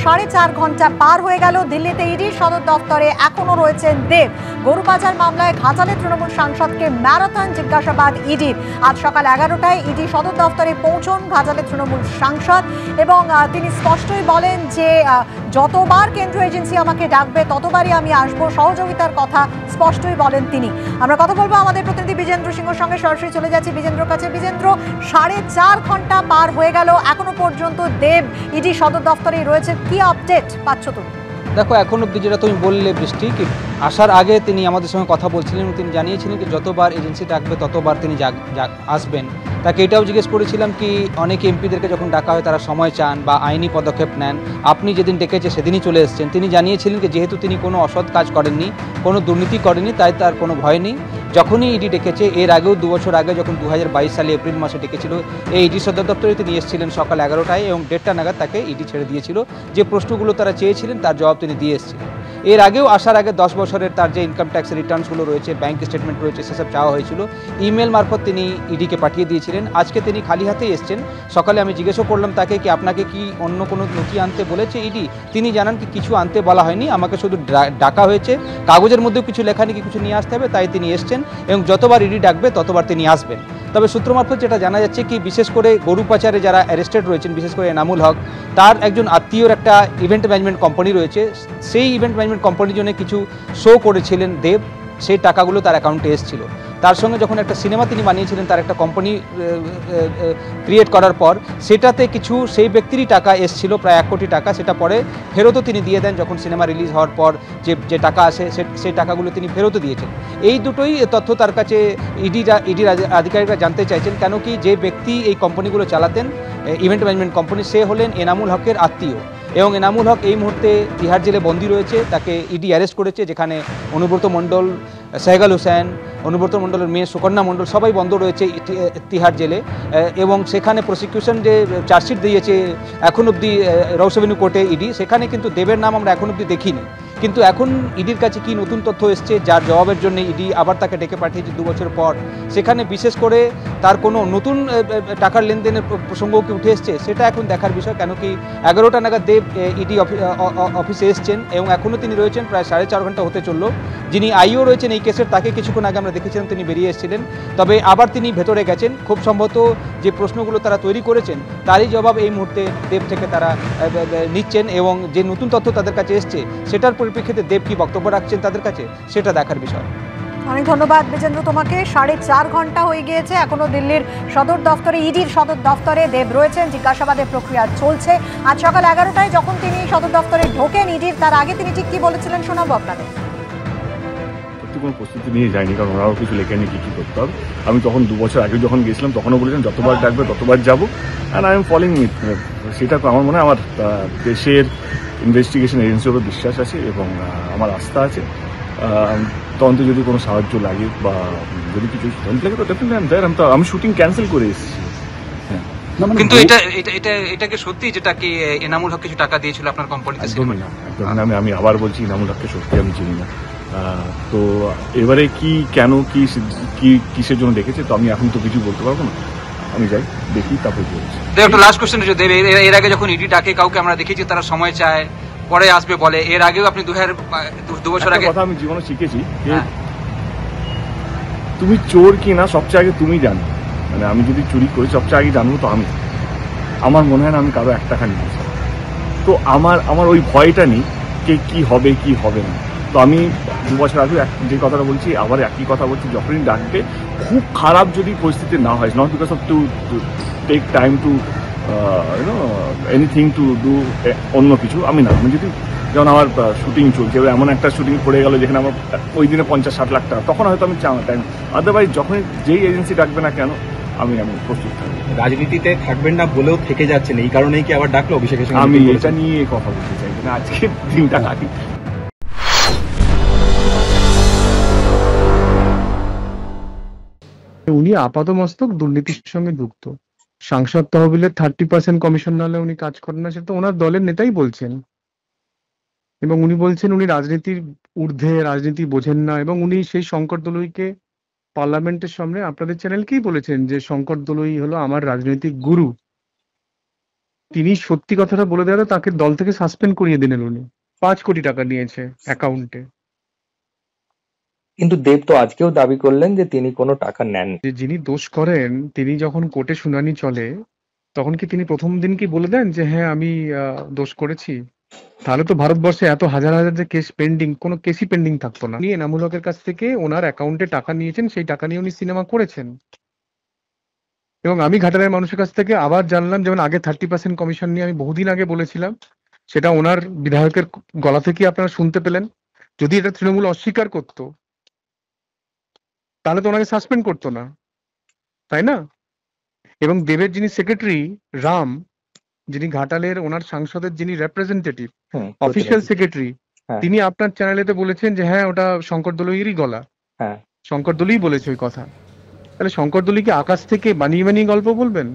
4.5 ঘন্টা পার হয়ে গেল। দিল্লিতে ইডির সদর দফতরে এখনো রয়েছেন দেব। গরুপাচার মামলায় ঘাটালে তৃণমূল সাংসদকে ম্যারাথন জিজ্ঞাসাবাদ ইডির। আজ সকাল 11টায় ইডি সদর দফতরে পৌঁছন ঘাটালে তৃণমূল সাংসদ এবং তিনি স্পষ্টই বলেন যে যতবার কেন্দ্রীয় এজেন্সি আমাকে ডাকবে ততবারই আমি আসবো, সহযোগিতার কথা স্পষ্টই বলেন তিনি। আমরা কথা বলবো আমাদের প্রতিনিধি বিজেন্দ্র সিংহর সঙ্গে। সরাসরি চলে যাচ্ছি বিজেন্দ্রর কাছে। বিজেন্দ্র, 4.5 ঘন্টা পার হয়ে গেল, এখনো পর্যন্ত দেব ইডি সদর দফতরে রয়েছে, কি আপডেট পাচ্ছ তুমি? দেখো, এখন অব্দি যেটা তুমি বললে বৃষ্টি, কি আসার আগে তিনি আমাদের সঙ্গে কথা বলছিলেন, তিনি জানিয়েছিলেন কি যতবার এজেন্সি ডাকবে ততবার তিনি আসবেন। তাকে এটাও জিজ্ঞেস করেছিলাম কি অনেক এমপিদেরকে যখন ডাকা হয় তারা সময় চান বা আইনি পদক্ষেপ নেন, আপনি যেদিন ডেকেছে সেদিনই চলে এসেছেন। তিনি জানিয়েছিলেন কি যেহেতু তিনি কোনো অসৎ কাজ করেননি, কোনো দুর্নীতি করেননি, তাই তার কোনো ভয় নেই। যখনই ইডি ডেকেছে, এর আগেও 2 বছর আগে যখন 2022 সালে এপ্রিল মাসে ডেকেছিল, এই ইডি সদর দপ্তরে তিনি এসেছিলেন সকাল 11টায় এবং 1:30টা নাগাদ তাকে ইডি ছেড়ে দিয়েছিল। যে প্রশ্নগুলো তারা চেয়েছিলেন তার জবাব তিনি দিয়ে এসেছিলেন। এর আগেও আসার আগে 10 বছরের তার যে ইনকাম ট্যাক্সের রিটার্নসগুলো রয়েছে, ব্যাংক স্টেটমেন্ট রয়েছে, সেসব চাওয়া হয়েছিল। ইমেল মারফত তিনি ইডিকে পাঠিয়ে দিয়েছিলেন। আজকে তিনি খালি হাতেই এসছেন। সকালে আমি জিজ্ঞেসও করলাম তাকে কি আপনাকে কি অন্য কোনো নথি আনতে বলেছে ইডি। তিনি জানান কি কিছু আনতে বলা হয়নি, আমাকে শুধু ডাকা হয়েছে, কাগজের মধ্যেও কিছু লেখা নেই, কিছু নিয়ে আসতে হবে, তাই তিনি এসছেন এবং যতবার ইডি ডাকবে ততবার তিনি আসবেন। তবে সূত্র মারফত যেটা জানা যাচ্ছে কি বিশেষ করে গরু পাচারে যারা অ্যারেস্টেড রয়েছেন, বিশেষ করে এনামুল হক, তার একজন আত্মীয়র একটা ইভেন্ট ম্যানেজমেন্ট কোম্পানি রয়েছে। সেই ইভেন্ট ম্যানেজমেন্ট কোম্পানির জন্য কিছু শো করেছিলেন দেব, সেই টাকাগুলো তার অ্যাকাউন্টে এসেছিল। তার সঙ্গে যখন একটা সিনেমা তিনি বানিয়েছিলেন, তার একটা কোম্পানি ক্রিয়েট করার পর সেটাতে কিছু সেই ব্যক্তিরই টাকা এসেছিল, প্রায় 1 কোটি টাকা। সেটা পরে ফেরতও তিনি দিয়ে দেন যখন সিনেমা রিলিজ হওয়ার পর। যে টাকা আসে সেই টাকাগুলো তিনি ফেরতও দিয়েছেন। এই দুটোই তথ্য তার কাছে ইডির আধিকারিকরা জানতে চাইছেন, কেন কি যে ব্যক্তি এই কোম্পানিগুলো চালাতেন, ইভেন্ট ম্যানেজমেন্ট কোম্পানি, সে হলেন এনামুল হকের আত্মীয় এবং এনামুল হক এই মুহূর্তে তিহার জেলে বন্দী রয়েছে। তাকে ইডি অ্যারেস্ট করেছে, যেখানে অনুব্রত মণ্ডল, সাইগাল হোসেন, অনুব্রত মণ্ডলের মেয়ে সুকন্যা মণ্ডল সবাই বন্ধ রয়েছে তিহার জেলে। এবং সেখানে প্রসিকিউশন যে চার্জশিট দিয়েছে এখন অবধি রউস এভিনিউ কোর্টে ইডি, সেখানে কিন্তু দেবের নাম আমরা এখন অবধি দেখিনি। কিন্তু এখন ইডির কাছে কি নতুন তথ্য এসছে যার জবাবের জন্য ইডি আবার তাকে ডেকে পাঠিয়েছে 2 বছর পর, সেখানে বিশেষ করে তার কোনো নতুন টাকার লেনদেনের প্রসঙ্গও কি উঠে এসছে, সেটা এখন দেখার বিষয়। কেন কি 11টা নাগাদ দেব ইডি অফিসে এসছেন এবং এখনও তিনি রয়েছেন, প্রায় 4.5 ঘন্টা হতে চললো। যিনি আইও রয়েছেন এই কেসের, তাকে কিছুক্ষণ আগে আমরা দেখেছিলাম তিনি বেরিয়ে এসেছিলেন, তবে আবার তিনি ভেতরে গেছেন। খুব সম্ভবত যে প্রশ্নগুলো তারা তৈরি করেছেন তারই জবাব এই মুহূর্তে দেব থেকে তারা নিচ্ছেন এবং যে নতুন তথ্য তাদের কাছে এসছে সেটার পরিপ্রেক্ষিতে দেব কি বক্তব্য রাখছেন তাদের কাছে, সেটা দেখার বিষয়। অনেক ধন্যবাদ বিজেন্দ্র তোমাকে। 4.5 ঘন্টা হয়ে গিয়েছে, এখনো দিল্লির সদর দফতরে, ইডির সদর দফতরে দেব রয়েছেন, জিজ্ঞাসাবাদের প্রক্রিয়া চলছে। আজ সকাল 11টায় যখন তিনি সদর দফতরে ঢোকেন ইডির, তার আগে তিনি ঠিক কি বলেছিলেন শোনাবো আপনাদের। কোনো প্রস্তুতি নিয়ে যায়নি, কারণ ওরাও কিছু লেখেনি কি করতে হবে। আমি তখন 2 বছর আগে যখন গেছিলাম তখনও বলেছেন যতবার ডাকবে ততবার যাবো, অ্যান্ড আই এম ফলোইং ইট। সেটা আমার মনে হয় আমার দেশের ইনভেস্টিগেশন এজেন্সির উপর বিশ্বাস আছে এবং আমার আস্থা আছে। তদন্তে যদি কোনো সাহায্য লাগে বা যদি কিছু লাগে তো ডেফিনেটলি আমি শুটিং ক্যান্সেল করে এসেছি। কিন্তু এটাকে সত্যি যেটা কি এনামুল হক কিছু টাকা দিয়েছিল আপনার কোম্পানিতে? একদমই না, একদমই। আমি আবার বলছি এনামুল হককে সত্যি আমি চিনি না। তো এবারে কি কেন কি কিসের জন্য দেখেছে তো আমি এখন তো কিছু বলতে পারবো না। আমি যাই দেখি, তারপরে বলছি। একটা লাস্ট কোশ্চেন হচ্ছে দেব, এর আগে যখন ইডি ডাকে কাউকে আমরা দেখেছি তারা সময় চায়, পরে আসবে বলে। এর আগেও আপনি 2 বছর আগে কথা আমি জীবনে শিখেছি যে তুমি চোর কি না সবচেয়ে আগে তুমি জানো। মানে আমি যদি চুরি করি সবচেয়ে আগে জানবো তো আমি। আমার মনে হয় না আমি কারো 1 টাকা নিয়েছি। তো আমার ওই ভয়টা নেই কে কি হবে কি হবে না। তো আমি 2 বছর আগে যে কথাটা বলছি আবার একই কথা বলছি, যখনই ডাকবে খুব খারাপ যদি পরিস্থিতি না হয়, not because of to take time to anything to do অন্য কিছু, আমি যদি যেমন আমার শুটিং চলছে, এবার এমন একটা শুটিং পড়ে গেল যেখানে আমার ওই দিনে 50-60 লাখ টাকা, তখন হয়তো আমি টাইম। আদারওয়াইজ যখনই যেই এজেন্সি ডাকবে না কেন আমি প্রস্তুত থাকবো। রাজনীতিতে থাকবেন না বলেও থেকে যাচ্ছেন, এই কারণেই কি আবার ডাকলো অভিষেকের সঙ্গে? আমি এটা নিয়ে কথা বলতে চাই না, আজকে দিনটা কাটি। উনি আপাতমস্তক দুর্নীতির সঙ্গে যুক্ত। সাংসদ তহবিলের 30% কমিশন না হলে উনি কাজ করেন না, সেটা ওনার দলের নেতাই বলছেন। এবং উনি বলছেন উনি রাজনীতির ঊর্ধ্বে, রাজনীতি বোঝেন না। এবং উনি সেই শঙ্কর দলুইকে পার্লামেন্টের সামনে আপনাদের চ্যানেলকেই বলেছেন যে শঙ্কর দলুই হলো আমার রাজনৈতিক গুরু। তিনি সত্যি কথাটা বলে দেওয়া তাকে দল থেকে সাসপেন্ড করিয়ে দিলেন উনি। 5 কোটি টাকা নিয়েছে অ্যাকাউন্টে। কিন্তু দেব তো আজকেও দাবি করলেন যে তিনি কোনো টাকা নেন। যে যিনি দোষ করেন তিনি যখন কোর্টে শুনানি চলে তখন কি তিনি প্রথম দিন কি বলে দেন যে হ্যাঁ আমি দোষ করেছি? তাহলে তো ভারতবর্ষে এত হাজার হাজার যে কেস পেন্ডিং, কোনো কেসই পেন্ডিং থাকতো না। উনি এনামুল হকের কাছ থেকে ওনার অ্যাকাউন্টে টাকা নিয়েছেন, সেই টাকা নিয়ে উনি সিনেমা করেছেন। এবং আমি ঘাটালের মানুষের কাছ থেকে আবার জানলাম, যেমন আগে 30% কমিশন নিয়ে আমি বহুদিন আগে বলেছিলাম, সেটা ওনার বিধায়কের গলা থেকে আপনারা শুনতে পেলেন। যদি এটা তৃণমূল অস্বীকার করতো তাহলে তো ওনাকে সাসপেন্ড করতো না, তাই না? এবং দেবের যিনি সেক্রেটারি রাম, যিনি ঘাটালের ওনার সাংসদের যিনি রেপ্রেজেন্টেটিভ অফিসিয়াল সেক্রেটারি, হ্যাঁ। তিনি আপনার চ্যানেলেতে বলেছেন যে হ্যাঁ ওটা শঙ্কর দলুইয়েরই গলা। হ্যাঁ। শঙ্কর দলুই বলেছে ওই কথা। তাহলে শঙ্কর দলুই কি আকাশ থেকে বানিয়ে বানিয়ে গল্প বলবেন?